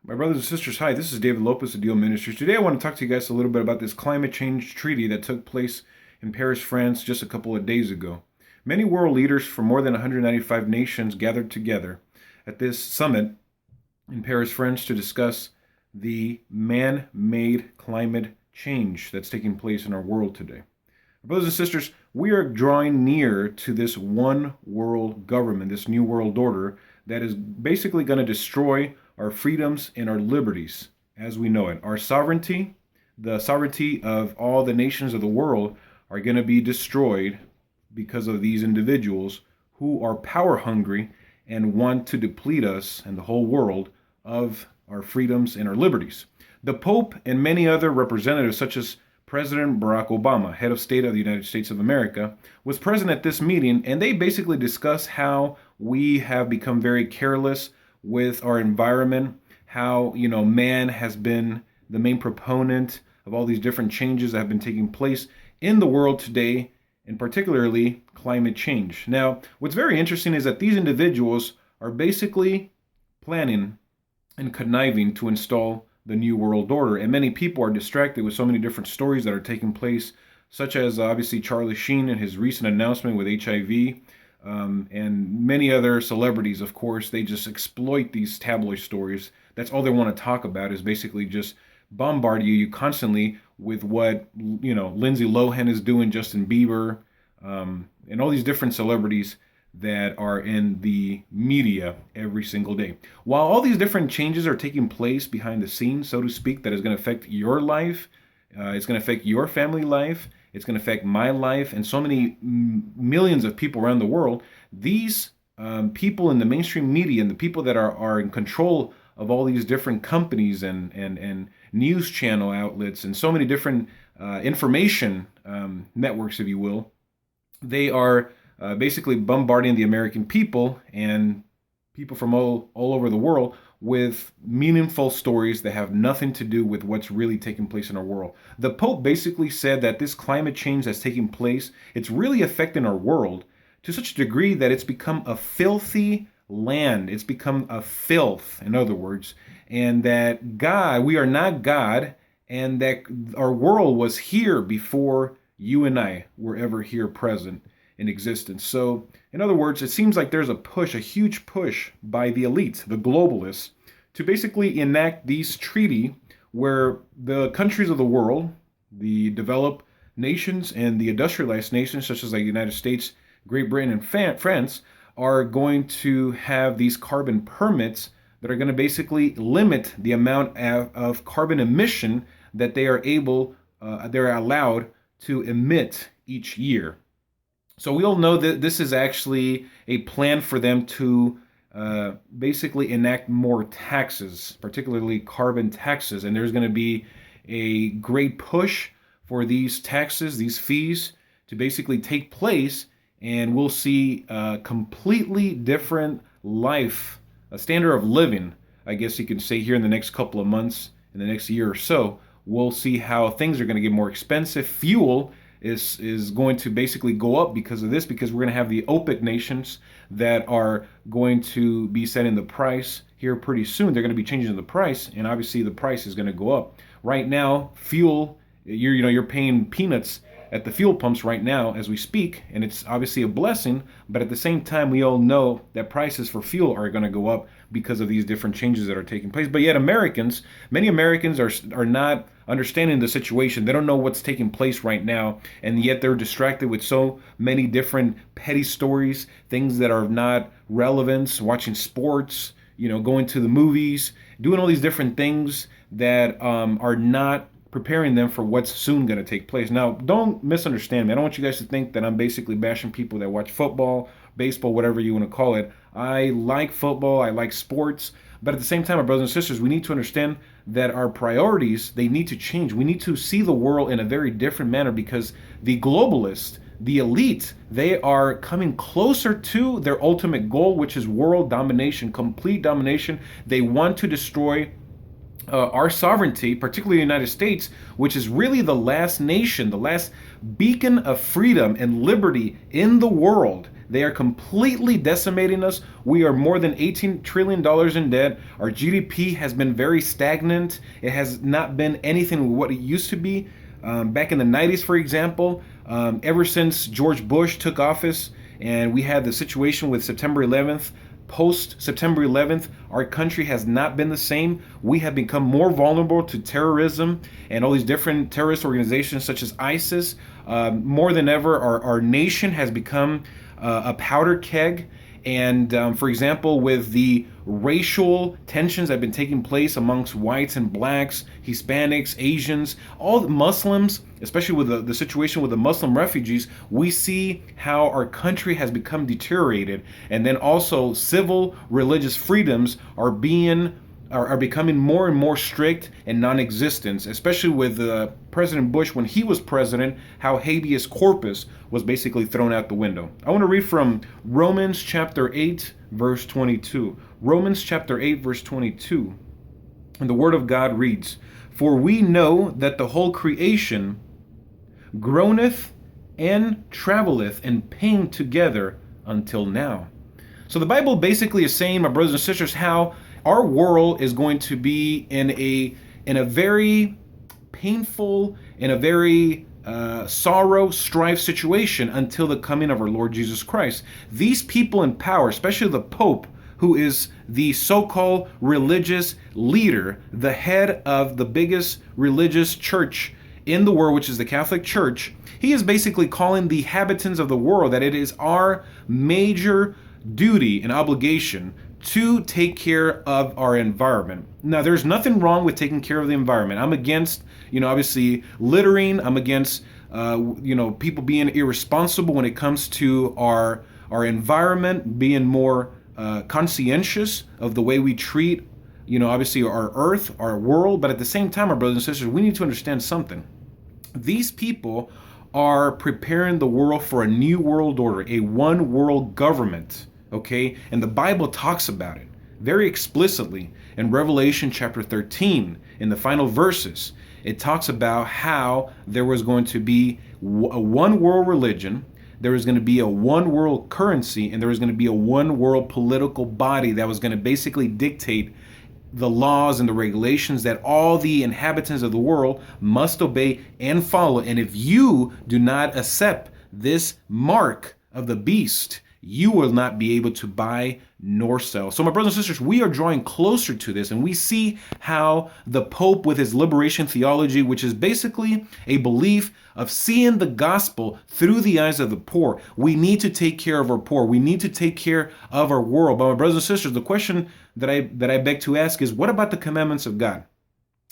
My brothers and sisters, hi, this is David Lopez of Deal Ministries. Today I want to talk to you guys a little bit about this climate change treaty that took place in Paris, France just a couple of days ago. Many world leaders from more than 195 nations gathered together at this summit in Paris, France to discuss the man-made climate change that's taking place in our world today. Brothers and sisters, we are drawing near to this one world government, this new world order that is basically going to destroy our freedoms and our liberties as we know it. Our sovereignty, the sovereignty of all the nations of the world, are going to be destroyed because of these individuals who are power hungry and want to deplete us and the whole world of our freedoms and our liberties. The Pope and many other representatives, such as President Barack Obama, head of state of the United States of America, was present at this meeting, and they basically discussed how we have become very careless with our environment, how, man has been the main proponent of all these different changes that have been taking place in the world today, and particularly climate change. Now, what's very interesting is that these individuals are basically planning and conniving to install the New World Order. And many people are distracted with so many different stories that are taking place, such as obviously Charlie Sheen and his recent announcement with HIV, and many other celebrities, of course. They just exploit these tabloid stories. That's all they want to talk about, is basically just bombard you constantly with what, Lindsay Lohan is doing, Justin Bieber, and all these different celebrities that are in the media every single day. While all these different changes are taking place behind the scenes, so to speak, that is going to affect your life, it's going to affect your family life, it's going to affect my life, and so many millions of people around the world, these people in the mainstream media and the people that are in control of all these different companies and news channel outlets and so many different information networks, if you will, they are basically bombarding the American people and people from all over the world with meaningful stories that have nothing to do with what's really taking place in our world. The Pope basically said that this climate change that's taking place, it's really affecting our world to such a degree that it's become a filthy land. It's become a filth, in other words, and that God, we are not God, and that our world was here before you and I were ever here present in existence. So, in other words, it seems like there's a huge push by the elite, the globalists, to basically enact these treaty where the countries of the world, the developed nations and the industrialized nations, such as the United States, Great Britain, and France, are going to have these carbon permits that are going to basically limit the amount of carbon emission that they're allowed to emit each year. So we all know that this is actually a plan for them to basically enact more taxes, particularly carbon taxes. And there's going to be a great push for these taxes, these fees, to basically take place. And we'll see a completely different life, a standard of living, I guess you can say, here in the next couple of months, in the next year or so. We'll see how things are going to get more expensive. Fuel is going to basically go up because of this, because we're going to have the OPEC nations that are going to be setting the price here pretty soon. They're going to be changing the price, and obviously the price is going to go up. Right now, fuel, you're paying peanuts at the fuel pumps right now as we speak, and it's obviously a blessing, but at the same time we all know that prices for fuel are going to go up because of these different changes that are taking place. But yet many Americans are not understanding the situation. They don't know what's taking place right now, and yet they're distracted with so many different petty stories, things that are not relevant, watching sports, going to the movies, doing all these different things that are not preparing them for what's soon going to take place. Now, don't misunderstand me. I don't want you guys to think that I'm basically bashing people that watch football, baseball, whatever you want to call it. I like football, I like sports, but at the same time, my brothers and sisters, we need to understand that our priorities, they need to change. We need to see the world in a very different manner, because the globalists, the elite, they are coming closer to their ultimate goal, which is world domination, complete domination. They want to destroy our sovereignty, particularly the United States, which is really the last nation, the last beacon of freedom and liberty in the world. They are completely decimating us. We are more than $18 trillion in debt. Our GDP has been very stagnant. It has not been anything what it used to be. Back in the 90s, for example, ever since George Bush took office and we had the situation with September 11th, post September 11th, our country has not been the same. We have become more vulnerable to terrorism and all these different terrorist organizations such as ISIS. More than ever, our nation has become a powder keg. And for example, with the racial tensions that have been taking place amongst whites and blacks, Hispanics, Asians, all the Muslims, especially with the situation with the Muslim refugees, we see how our country has become deteriorated. And then also civil religious freedoms are becoming more and more strict and non-existent, especially with President Bush, when he was president, how habeas corpus was basically thrown out the window. I want to read from Romans chapter 8, verse 22. Romans chapter 8, verse 22. And the word of God reads, "For we know that the whole creation groaneth and travaileth in pain together until now." So the Bible basically is saying, my brothers and sisters, how our world is going to be in a very painful, in a very sorrow, strife situation until the coming of our Lord Jesus Christ. These people in power, especially the Pope, who is the so-called religious leader, the head of the biggest religious church in the world, which is the Catholic Church, he is basically calling the inhabitants of the world that it is our major duty and obligation to take care of our environment. Now, there's nothing wrong with taking care of the environment. I'm against, obviously littering. I'm against, people being irresponsible when it comes to our environment, being more conscientious of the way we treat, obviously our earth, our world. But at the same time, our brothers and sisters, we need to understand something. These people are preparing the world for a new world order, a one world government. Okay, and the Bible talks about it very explicitly in Revelation chapter 13. In the final verses, it talks about how there was going to be a one world religion, there was going to be a one world currency, and there was going to be a one world political body that was going to basically dictate the laws and the regulations that all the inhabitants of the world must obey and follow. And if you do not accept this mark of the beast, you will not be able to buy nor sell. So my brothers and sisters, we are drawing closer to this, and we see how the Pope with his liberation theology, which is basically a belief of seeing the gospel through the eyes of the poor. We need to take care of our poor. We need to take care of our world. But my brothers and sisters, the question that I beg to ask is, what about the commandments of God?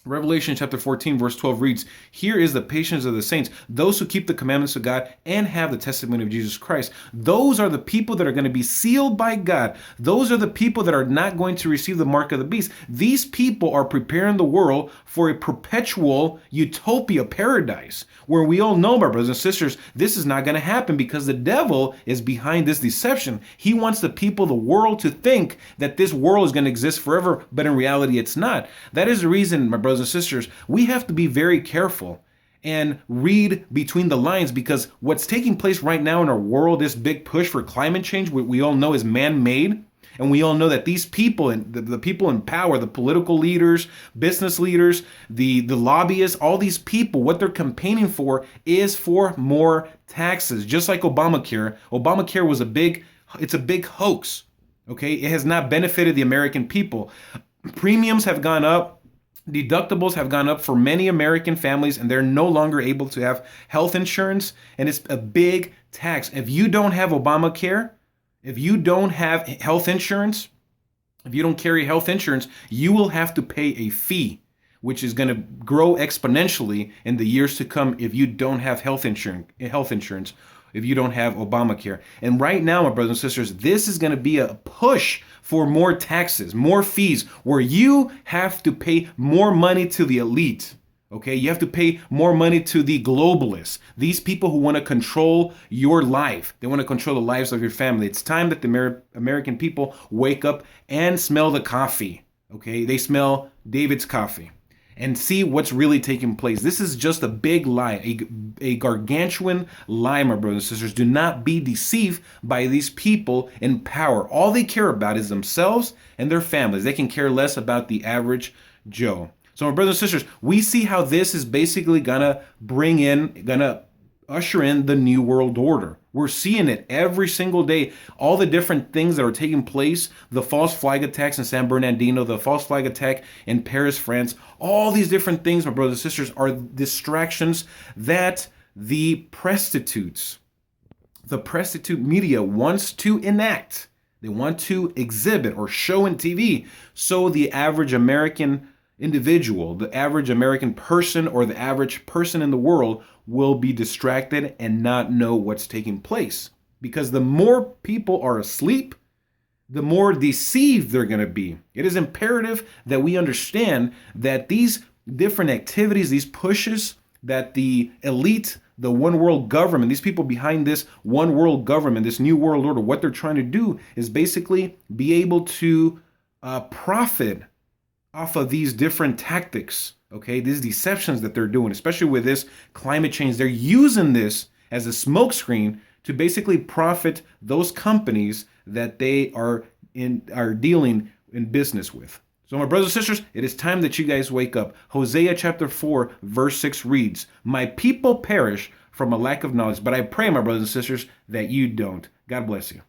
Revelation chapter 14, verse 12 reads, "Here is the patience of the saints, those who keep the commandments of God and have the testimony of Jesus Christ." Those are the people that are going to be sealed by God. Those are the people that are not going to receive the mark of the beast. These people are preparing the world for a perpetual utopia paradise, where we all know, my brothers and sisters, this is not going to happen because the devil is behind this deception. He wants the people, the world, to think that this world is going to exist forever, but in reality, it's not. That is the reason, my brothers and sisters, we have to be very careful and read between the lines, because what's taking place right now in our world, this big push for climate change, what we all know is man-made. And we all know that these people, and the people in power, the political leaders, business leaders, the lobbyists, all these people, what they're campaigning for is for more taxes. Just like Obamacare. Obamacare was a big hoax. Okay, it has not benefited the American people. Premiums have gone up. Deductibles have gone up for many American families, and they're no longer able to have health insurance, and it's a big tax. If you don't have Obamacare, if you don't have health insurance, if you don't carry health insurance, you will have to pay a fee, which is going to grow exponentially in the years to come if you don't have health insurance, if you don't have Obamacare. And right now, my brothers and sisters, this is going to be a push for more taxes, more fees, where you have to pay more money to the elite. Okay, you have to pay more money to the globalists, these people who want to control your life. They want to control the lives of your family. It's time that the American people wake up and smell the coffee. Okay, they smell David's coffee. and see what's really taking place. This is just a big lie, a gargantuan lie, my brothers and sisters. Do not be deceived by these people in power. All they care about is themselves and their families. They can care less about the average Joe. So, my brothers and sisters, we see how this is basically gonna usher in the New World Order. We're seeing it every single day. All the different things that are taking place, the false flag attacks in San Bernardino, the false flag attack in Paris, France, all these different things, my brothers and sisters, are distractions that the prostitute media wants to enact. They want to exhibit or show in TV so the average American individual, the average American person, or the average person in the world will be distracted and not know what's taking place. Because the more people are asleep, the more deceived they're going to be. It is imperative that we understand that these different activities, these pushes that the elite, the one world government, these people behind this one world government, this new world order, what they're trying to do is basically be able to profit off of these different tactics, okay? These deceptions that they're doing, especially with this climate change. They're using this as a smokescreen to basically profit those companies that they are dealing in business with. So, my brothers and sisters, it is time that you guys wake up. Hosea chapter 4, verse 6 reads, "My people perish from a lack of knowledge, but I pray, my brothers and sisters, that you don't." God bless you.